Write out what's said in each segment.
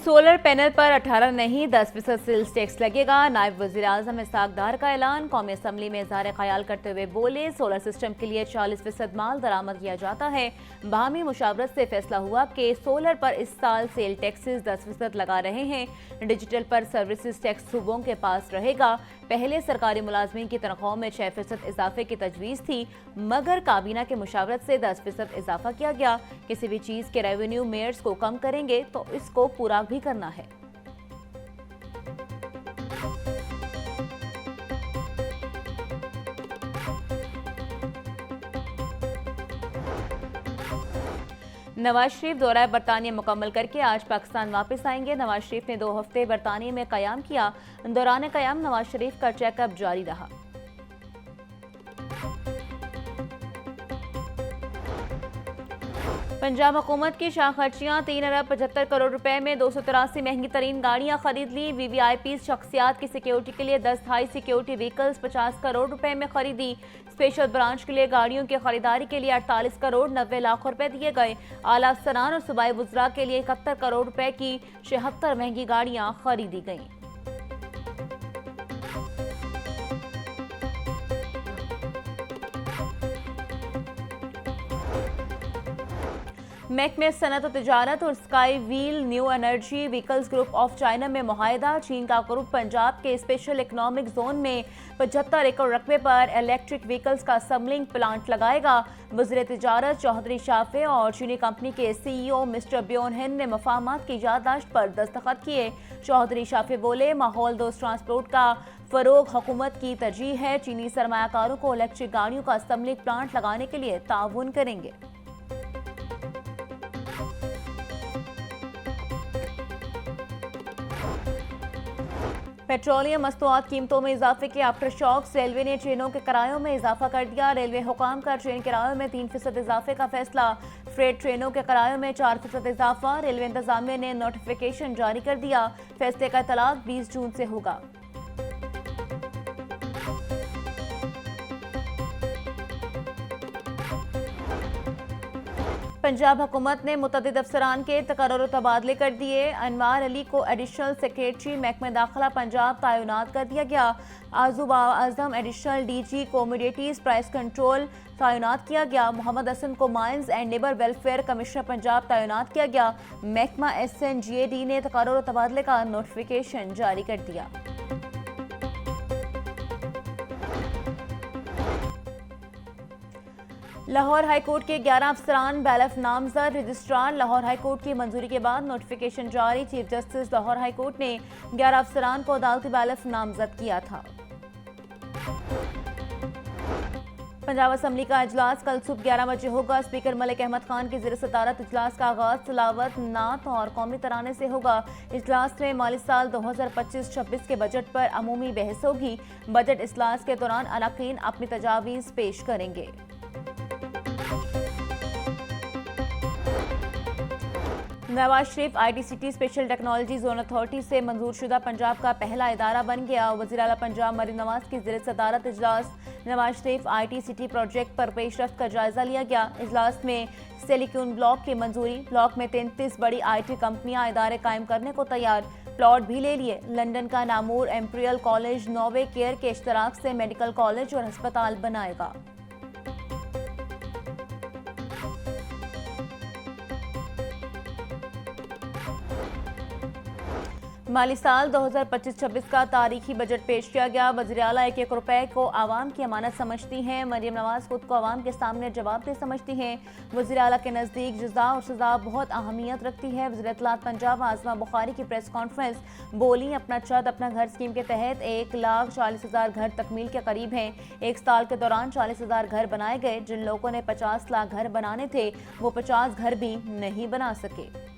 Solar panel पर 18 नहीं 10% sales tax लगेगा। नायब वज़ीर-ए-आज़म इसहाक डार का ऐलान। कौमी असम्बली में इज़हार ख्याल करते हुए बोले, सोलर सिस्टम के लिए 40% माल दरामद किया जाता है। बाहमी मुशावरत से फैसला हुआ कि सोलर पर इस साल सेल टैक्सेस 10% लगा रहे हैं। डिजिटल पर सर्विसेज टैक्स सूबों के पास रहेगा। पहले सरकारी मुलाजमीन की तनख्वाहों में 6% इजाफे की तजवीज़ थी, मगर काबीना के मुशावरत से 10% इजाफा किया गया। किसी भी चीज़ के रेवेन्यू मेयर्स को कम करेंगे तो इसको पूरा भी करना है। नवाज शरीफ दौरा बरतानिया मुकम्मल करके आज पाकिस्तान वापस आएंगे। नवाज शरीफ ने 2 हफ्ते बरतानिया में क़याम किया। दौरान क़याम नवाज शरीफ का चेकअप जारी रहा। पंजाब हुकूमत की शाह खर्चियाँ 3 अरब 75 करोड़ रुपए में 283 महंगी तरीन गाड़ियाँ खरीद ली। वीवीआईपी शख्सियात की सिक्योरिटी के लिए 10 हाई सिक्योरिटी व्हीकल्स 50 करोड़ रुपए में खरीदी। स्पेशल ब्रांच के लिए गाड़ियों की खरीदारी के लिए 48 करोड़ 90 लाख रुपए दिए गए। आला अफसरान और सूबाई वुज़रा के लिए 71 करोड़ रुपए की 76 महंगी गाड़ियाँ खरीदी गईं। महकमे सनत और तिजारत और sky wheel new energy vehicles group of China में मुआहिदा। चीन का ग्रुप पंजाब के स्पेशल इकोनॉमिक जोन में 75 एकड़ रकबे पर इलेक्ट्रिक व्हीकल्स का असम्बलिंग प्लांट लगाएगा। वज़ीर तिजारत चौधरी शाफे और चीनी कंपनी के CEO मिस्टर ब्योन हिन ने मफाहमत की याददाश्त पर दस्तखत किए। चौधरी शाफे बोले, माहौल दोस्त ट्रांसपोर्ट का फरोग हुकूमत की तरजीह है। चीनी सरमायाकारों को इलेक्ट्रिक गाड़ियों का असम्बलिंग प्लांट लगाने के लिए ताउन करेंगे। पेट्रोलियम मस्तूआत कीमतों में इजाफे के आफ्टर शॉक्स। रेलवे ने ट्रेनों के किरायों में इजाफा कर दिया। रेलवे हुकाम का ट्रेन किरायों में 3% इजाफे का फैसला। फ्रेट ट्रेनों के किरायों में 4% इजाफा। रेलवे इंतजामिया ने नोटिफिकेशन जारी कर दिया। फैसले का इतलाक 20 जून से होगा। पंजाब हुकूमत ने मुतअद्दिद अफसरान के तकर्रुर और तबादले कर दिए। अनवार अली को एडिशनल सेक्रेटरी महकमा दाखिला पंजाब तैनात कर दिया गया। आजूब Azam additional DG commodities price control तैनात किया गया। मोहम्मद हसन को mines and labour welfare commissioner Punjab तैनात किया गया। महकमा SNGAD ने तकर्रुर और तबादले का नोटिफिकेशन जारी कर दिया। लाहौर हाईकोर्ट के 11 अफसरान बैलफ नामजद। रजिस्ट्रार लाहौर हाईकोर्ट की मंजूरी के बाद नोटिफिकेशन जारी। चीफ जस्टिस लाहौर हाईकोर्ट ने 11 अफसरान को अदालती बैलफ नामजद किया था। पंजाब असम्बली का इजलास कल सुबह 11 बजे होगा। स्पीकर मलिक अहमद खान की ज़ेर सदारत इजलास का आगाज तिलावत नात और कौमी तराने से होगा। इजलास में माली साल 2025-26 के बजट पर अमूमी बहस होगी। बजट इजलास के दौरान अरकान अपनी तजावीज़ पेश करेंगे। Nawaz Sharif ITCT special technology zone authority से मंजूर शुदा पंजाब का पहला इदारा बन गया। वज़ीर आला पंजाब मरीम नवाज की ज़ेर सदारत इजलास नवाज शरीफ ITCT प्रोजेक्ट पर पेशरफ्त का जायजा लिया गया। इजलास में सेलिक्यून ब्लॉक की मंजूरी। ब्लॉक में 33 बड़ी IT कंपनियां इदारे कायम करने को तैयार। प्लॉट भी ले लिए। लंदन का नामूर एम्पीरियल कॉलेज नोवे केयर के इश्तराक से मेडिकल कॉलेज और अस्पताल बनाएगा। माली साल 2025-26 का तारीखी बजट पेश किया गया। वज़ीर आला 1-1 रुपए को आवाम की अमानत समझती हैं। मरीम नवाज खुद को आवाम के सामने जवाबदेह समझती हैं। वज़ीर आला के नज़दीक जज़ा और सज़ा बहुत अहमियत रखती है। वज़ीर इत्तलात पंजाब आज़मा बुखारी की प्रेस कॉन्फ्रेंस बोली, अपना छत अपना घर स्कीम के तहत 1,40,000 घर तकमील के करीब हैं। 1 साल के दौरान 40,000 घर बनाए गए। जिन लोगों ने 50 लाख घर बनाने थे वो 50 घर भी नहीं बना सके।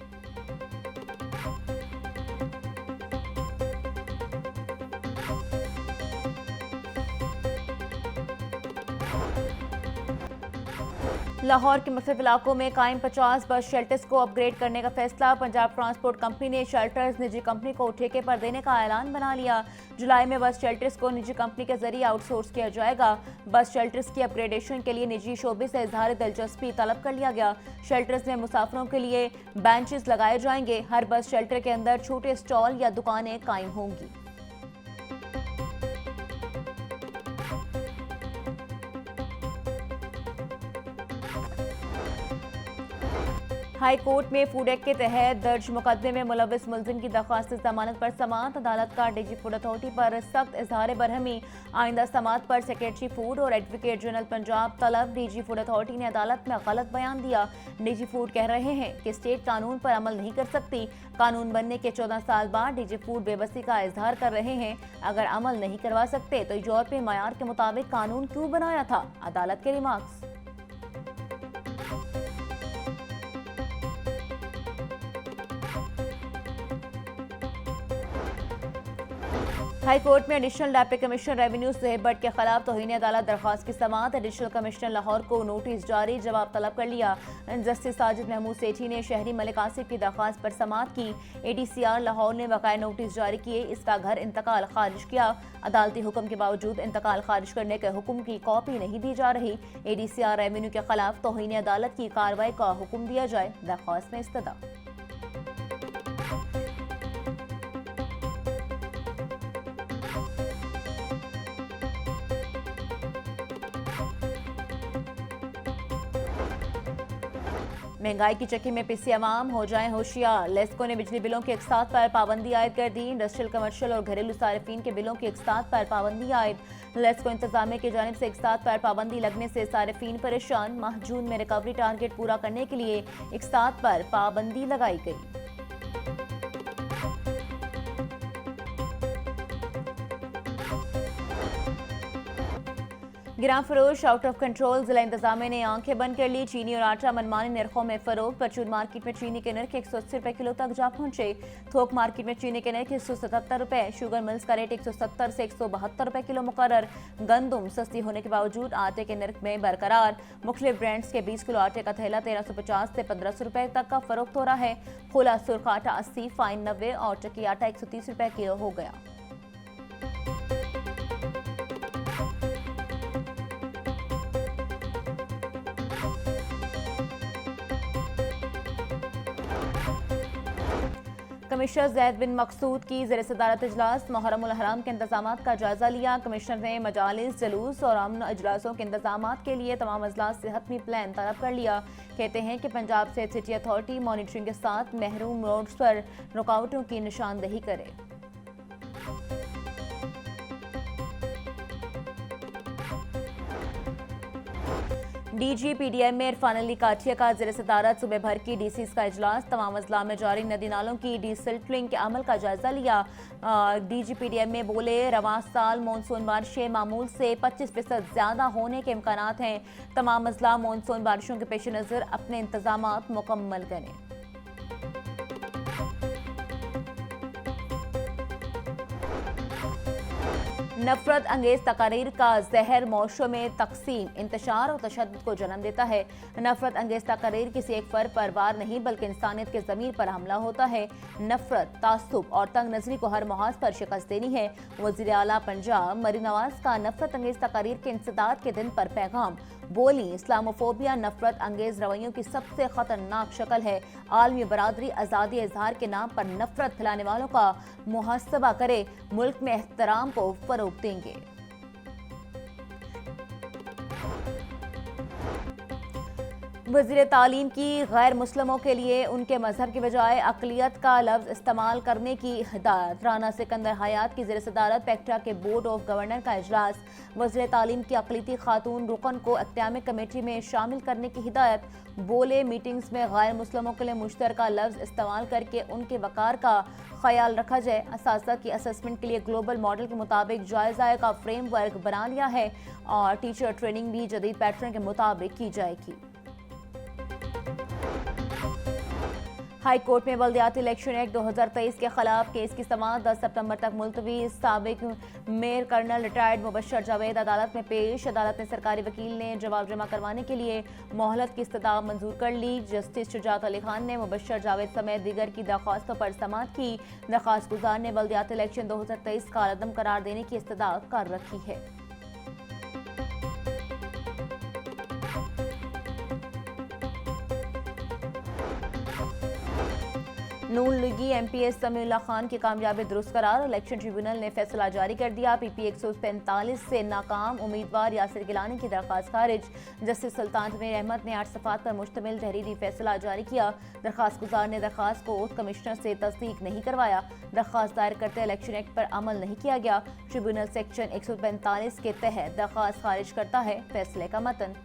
लाहौर के मुख्तलिफ इलाकों में कायम 50 बस शेल्टर्स को अपग्रेड करने का फैसला। पंजाब ट्रांसपोर्ट कंपनी ने शेल्टर्स निजी कंपनी को ठेके पर देने का ऐलान बना लिया। जुलाई में बस शेल्टर्स को निजी कंपनी के जरिए आउटसोर्स किया जाएगा। बस शेल्टर्स की अपग्रेडेशन के लिए निजी शोबे से इजहार दिलचस्पी तलब कर लिया गया। शेल्टर्स में मुसाफिरों के लिए बेंचेस लगाए जाएंगे। हर बस शेल्टर के अंदर छोटे स्टॉल या दुकानें कायम होंगी। हाई कोर्ट में फूड एक्ट के तहत दर्ज मुकदमे में मुलविस मुलजिम की दरख्वास्त जमानत पर समाअत। अदालत का डीजी फूड अथॉरिटी पर सख्त इजहार बरहमी। आइंदा समाअत पर सेक्रेटरी फूड और एडवोकेट जनरल पंजाब तलब। डीजी फूड अथॉरिटी ने अदालत में गलत बयान दिया। डीजी फूड कह रहे हैं कि स्टेट कानून पर अमल नहीं कर सकती। कानून बनने के 14 साल बाद डीजी फूड बेबसी का इजहार कर रहे हैं। अगर अमल नहीं करवा सकते तो यूरोपीय मयार के मुताबिक कानून क्यों बनाया था? अदालत के रिमार्क्स। हाई कोर्ट में additional deputy commissioner revenue Suhaib Bhatt के खिलाफ तौहीन अदालत दरख्वास्त की समाअत। एडिशनल कमिश्नर लाहौर को नोटिस जारी, जवाब तलब कर लिया। जस्टिस साजिद महमूद सेठी ने शहरी मलिक आसिफ की दरख्वास्त पर समाअत की। एडीसीआर लाहौर ने बकाया नोटिस जारी किए, इसका घर इंतकाल खारिज किया। अदालती हुक्म के बावजूद इंतकाल खारिज करने के हुक्म की कॉपी नहीं दी जा रही। एडीसीआर रेवेन्यू के खिलाफ तौहीन अदालत की कार्रवाई का हुक्म दिया जाए। दरख्वास्त में इस्तदा। महंगाई की चक्की में पिसी अवाम, हो जाएं होशियार। लेस्को ने बिजली बिलों की इकसात पर पाबंदी आयद कर दी। इंडस्ट्रियल, कमर्शियल और घरेलू सारिफीन के बिलों की इकसात पर पाबंदी आयद। लेस्को इंतजामिया की जानिब से इकसात पर पाबंदी लगने से सारिफीन परेशान। माह जून में रिकवरी टारगेट पूरा करने के लिए इकसात पर पाबंदी लगाई गई। गिरां फरोश आउट ऑफ कंट्रोल। जिला इंतजामिया ने आंखें बंद कर ली। चीनी और आटा मनमानी नरखों में फरोख। परचून मार्केट में चीनी के नर्ख 180 रुपए किलो तक जा पहुंचे। थोक मार्केट में चीनी के नर्ख 177 रुपए। शुगर मिल्स का रेट 170 से 172 रुपए किलो मुकर्रर। गंदुम सस्ती होने के बावजूद आटे के नर्ख में बरकरार। मुख्तलिफ ब्रांड्स के 20 किलो आटे का थैला 1350 से 1500 रुपए तक का फरोख्त हो रहा है। खुला सुर्ख आटा 80, फाइन 90 और चक्की आटा 130 रुपए किलो हो गया। कमिश्नर जैद बिन मकसूद की ज़ेर सदारत इजलास। मुहर्रम उल हराम के इंतजामात का जायजा लिया। कमिश्नर ने मजालिस, जुलूस और अमन इजलासों के इंतजामात के लिए तमाम अजलास से हतमी प्लान तलब कर लिया। कहते हैं कि पंजाब से सिटी अथॉरिटी मॉनिटरिंग के साथ महरूम रोड्स पर रुकावटों की निशानदेही करे। डीजी पीडीएम में इरफान अली काठिया का ज़ेर सदारत सुबह भर की डीसीज का इजलास। तमाम अजला में जारी नदी नालों की डीसिल्टरिंग के अमल का जायजा लिया। डीजी पीडीएम में बोले, रवां साल मानसून बारिशें मामूल से 25% ज्यादा होने के इम्कानात हैं। तमाम अजला मानसून बारिशों के पेश नज़र अपने इंतजामात मुकम्मल करें। नफरत अंगेज तकारीर का जहर मौशों में तकसीम, इंतशार और तशद्दुद को जन्म देता है। नफरत अंगेज तकारीर किसी एक फर्द पर वार नहीं बल्कि इंसानियत के ज़मीर पर हमला होता है। नफरत, तासुब और तंग नजरी को हर महाज पर शिकस्त देनी है। वज़ीर आला पंजाब मरीम नवाज का नफरत अंगेज तकारीर के इंसदाद के दिन पर पैगाम। बोली, इस्लामोफोबिया नफरत अंगेज रवैयों की सबसे खतरनाक शक्ल है। आलमी बरादरी आज़ादी इजहार के नाम पर नफरत फैलाने वालों का मुहासबा करे। मुल्क में एहतराम को फरोग देंगे। वज़ीर तालीम की गैर मुस्लिमों के लिए उनके मजहब की बजाय अक़लियत का लफ्ज़ इस्तेमाल करने की हिदायत। राना सिकंदर हयात की ज़ेर सदारत पेक्टा के बोर्ड ऑफ गवर्नर का इजलास। वज़ीर तालीम की अक़लियती खातून रुकन को एग्ज़ामिक कमेटी में शामिल करने की हिदायत। बोले, मीटिंग्स में गैर मुस्लिमों के लिए मुश्तरका लफ्ज़ इस्तेमाल करके उनके वक़ार का ख्याल रखा जाए। असातिज़ा की असेसमेंट के लिए ग्लोबल मॉडल के मुताबिक जायज़ा का फ्रेमवर्क बना लिया है और टीचर ट्रेनिंग भी जदीद पैटर्न के मुताबिक की जाएगी। हाई कोर्ट में बल्दियाती इलेक्शन एक्ट 2023 के खिलाफ केस की समाअत 10 सितंबर तक मुलतवी। साबिक mayor colonel retired Mubashar Javed अदालत में पेश। अदालत ने सरकारी वकील ने जवाब जमा करवाने के लिए मोहलत की इस्तदा मंजूर कर ली। जस्टिस शुजात अली खान ने मुबशर जावेद समेत दीगर की दरख्वास्तों पर समाअत की। दरख्वास्त गुजार ने बल्दियाती इलेक्शन 2023 का अदम करार देने की इस्तदा कर रखी है। नून लीगी एमपीएस समीउल्लाह खान की कामयाबी दुरुस्त करार। इलेक्शन ट्रिब्यूनल ने फैसला जारी कर दिया। पीपी 145 से नाकाम उम्मीदवार यासिर गिलानी की दरख्वास्त खारिज। जस्टिस सुल्तान मीर अहमद ने 8 सफ़ात पर मुश्तमिल तहरीरी फैसला जारी किया। दरख्वास्त गुजार ने दरख्वास्त को कमिश्नर से तस्दीक नहीं करवाया। दरख्वास्त दायर करते इलेक्शन एक्ट पर अमल नहीं किया गया। ट्रिब्यूनल सेक्शन 145 के तहत दरख्वास्त खारिज करता है। फैसले का मतन।